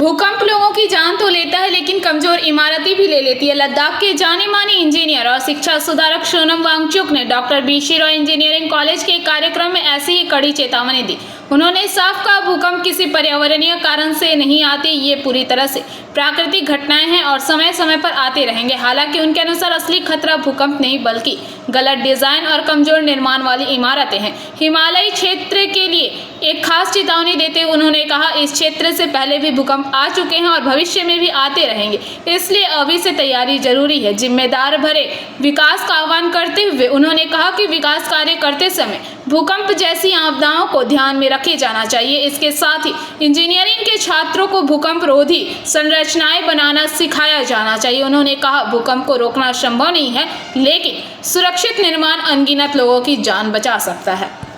भूकंप लोगों की जान तो लेता है लेकिन कमजोर इमारतें भी ले लेती है। लद्दाख के जाने माने इंजीनियर और शिक्षा सुधारक सोनम वांगचुक ने doctor BC Roy engineering college के कार्यक्रम में ऐसी ही कड़ी चेतावनी दी। उन्होंने साफ कहा, भूकंप किसी पर्यावरणीय कारण से नहीं आते, ये पूरी तरह से प्राकृतिक घटनाएं हैं और समय समय पर आते रहेंगे। हालांकि उनके अनुसार असली खतरा भूकंप नहीं बल्कि गलत डिजाइन और कमजोर निर्माण वाली इमारतें हैं। हिमालयी क्षेत्र के लिए एक खास चेतावनी देते हुए उन्होंने कहा, इस क्षेत्र से पहले भी भूकंप आ चुके हैं और भविष्य में भी आते रहेंगे, इसलिए अभी से तैयारी जरूरी है। जिम्मेदार भरे विकास का आह्वान करते हुए उन्होंने कहा कि विकास कार्य करते समय भूकंप जैसी आपदाओं को ध्यान में रखे जाना चाहिए। इसके साथ ही इंजीनियरिंग के छात्रों को भूकंप रोधी संरचनाएं बनाना सिखाया जाना चाहिए। उन्होंने कहा, भूकंप को रोकना संभव नहीं है लेकिन सुरक्षित निर्माण अनगिनत लोगों की जान बचा सकता है।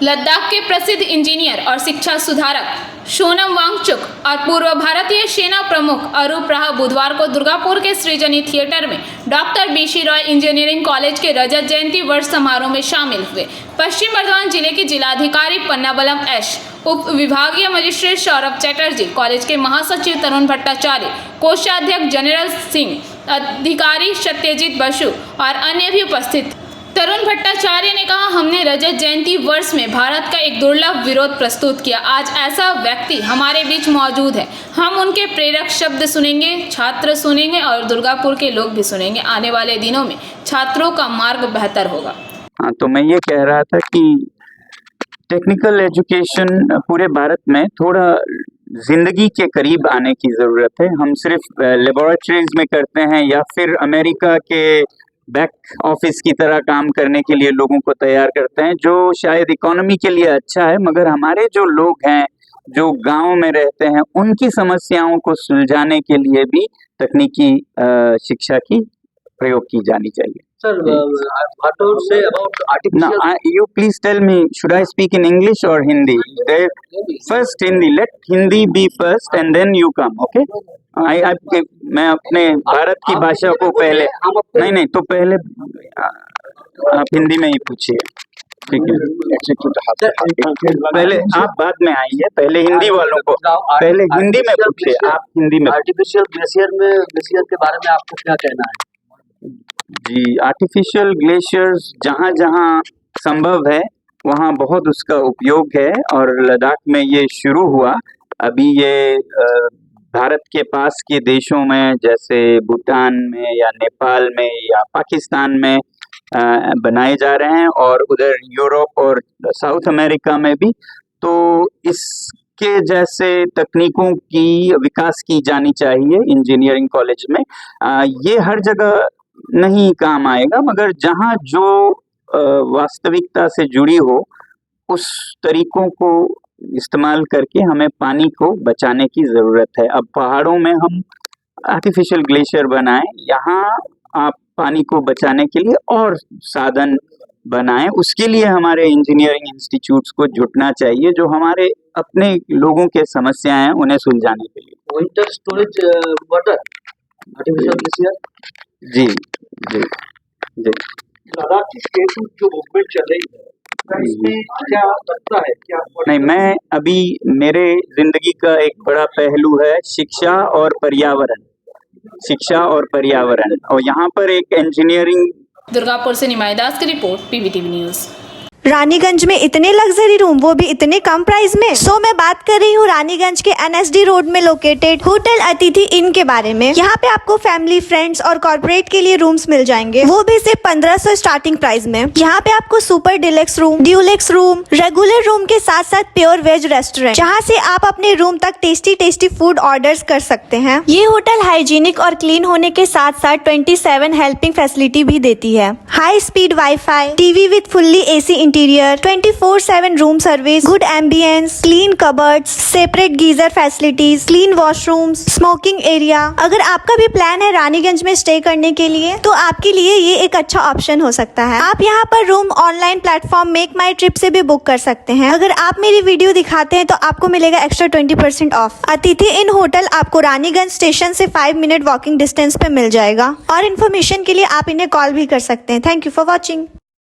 लद्दाख के प्रसिद्ध इंजीनियर और शिक्षा सुधारक सोनम वांगचुक और पूर्व भारतीय सेना प्रमुख अरूप राह बुधवार को दुर्गापुर के सृजनी थिएटर में doctor BC Roy engineering college के रजत जयंती वर्ष समारोह में शामिल हुए। पश्चिम बर्धमान जिले के जिलाधिकारी पन्नाबलम एस, उप विभागीय मजिस्ट्रेट सौरभ चैटर्जी, कॉलेज के महासचिव तरुण भट्टाचार्य, कोषाध्यक्ष जनरल सिंह, अधिकारी सत्यजीत बसु और अन्य भी उपस्थित। तरुण भट्टाचार्य ने कहा, हमने रजत जयंती वर्ष में भारत का एक दुर्लभ विरोध प्रस्तुत किया। आज ऐसा व्यक्ति हमारे बीच मौजूद है। हम उनके प्रेरक शब्द सुनेंगे, छात्र सुनेंगे और दुर्गापुर के लोग भी सुनेंगे। आने वाले दिनों में छात्रों का मार्ग बेहतर होगा। हाँ, तो मैं ये कह रहा था कि टेक्निकल एजुकेशन पूरे भारत में थोड़ा जिंदगी के करीब आने की ज़रूरत है। हम सिर्फ लेबोरेटरीज में करते हैं या फिर अमेरिका के बैक ऑफिस की तरह काम करने के लिए लोगों को तैयार करते हैं, जो शायद इकोनॉमी के लिए अच्छा है, मगर हमारे जो लोग हैं जो गांव में रहते हैं उनकी समस्याओं को सुलझाने के लिए भी तकनीकी शिक्षा की प्रयोग की जानी चाहिए। Sir, what to say about artificial? Now, you please tell me, should I speak in English or Hindi? First Hindi. Let Hindi be first and then you come. Okay? मैं अपने भारत की भाषा को पहले नहीं तो पहले आप हिंदी में ही पूछिए, ठीक है? पहले आप बाद में आइए, पहले हिंदी वालों को पहले हिंदी में पूछिए। आप हिंदी में। आर्टिफिशियल ग्लेशियर के बारे में आपको क्या कहना है? जी, आर्टिफिशियल ग्लेशियर्स जहाँ जहाँ संभव है वहाँ बहुत उसका उपयोग है और लद्दाख में ये शुरू हुआ। अभी ये भारत के पास के देशों में जैसे भूटान में या नेपाल में या पाकिस्तान में बनाए जा रहे हैं और उधर यूरोप और साउथ अमेरिका में भी। तो इसके जैसे तकनीकों की विकास की जानी चाहिए इंजीनियरिंग कॉलेज में। ये हर जगह नहीं काम आएगा, मगर जहाँ जो वास्तविकता से जुड़ी हो उस तरीकों को इस्तेमाल करके हमें पानी को बचाने की ज़रूरत है। अब पहाड़ों में हम आर्टिफिशियल ग्लेशियर बनाएं, यहाँ आप पानी को बचाने के लिए और साधन बनाएं। उसके लिए हमारे इंजीनियरिंग इंस्टीट्यूट्स को जुटना चाहिए, जो हमारे अपने लोगों के समस्याएं हैं उन्हें सुलझाने के लिए। Winter storage water artificial glacier. जी जी जी। लद्दाख की स्टेट जो मूवमेंट चल रही है इसमें क्या लगता है? क्या नहीं, मैं अभी मेरे जिंदगी का एक बड़ा पहलू है शिक्षा और पर्यावरण, और यहाँ पर एक इंजीनियरिंग। दुर्गापुर से निमाई दास की रिपोर्ट, PVTV न्यूज़। रानीगंज में इतने लग्जरी रूम, वो भी इतने कम प्राइस में। सो मैं बात कर रही हूँ रानीगंज के NSD रोड में लोकेटेड होटल अतिथि इन के बारे में। यहाँ पे आपको फैमिली, फ्रेंड्स और कॉर्पोरेट के लिए रूम्स मिल जाएंगे, वो भी सिर्फ 1500 स्टार्टिंग प्राइस में। यहाँ पे आपको super deluxe room, Dulux room, regular room के साथ साथ प्योर वेज रेस्टोरेंट, जहाँ से आप अपने रूम तक टेस्टी फूड ऑर्डर कर सकते हैं। ये होटल हाइजीनिक और क्लीन होने के साथ साथ 27 हेल्पिंग फैसिलिटी भी देती है। High speed wifi, TV with fully AC interior, 24/7 room service, good ambience, clean cupboards, separate geyser facilities, clean washrooms, smoking area. अगर आपका भी प्लान है रानीगंज में स्टे करने के लिए तो आपके लिए ये एक अच्छा ऑप्शन हो सकता है। आप यहाँ पर रूम ऑनलाइन प्लेटफॉर्म मेक माई ट्रिप से भी बुक कर सकते हैं। अगर आप मेरी वीडियो दिखाते हैं तो आपको मिलेगा एक्स्ट्रा 20% ऑफ। अतिथि इन होटल आपको रानीगंज स्टेशन से 5 मिनट वॉकिंग डिस्टेंस पे मिल जाएगा और इन्फॉर्मेशन के लिए आप इन्हें कॉल भी कर सकते हैं। Thank you for watching.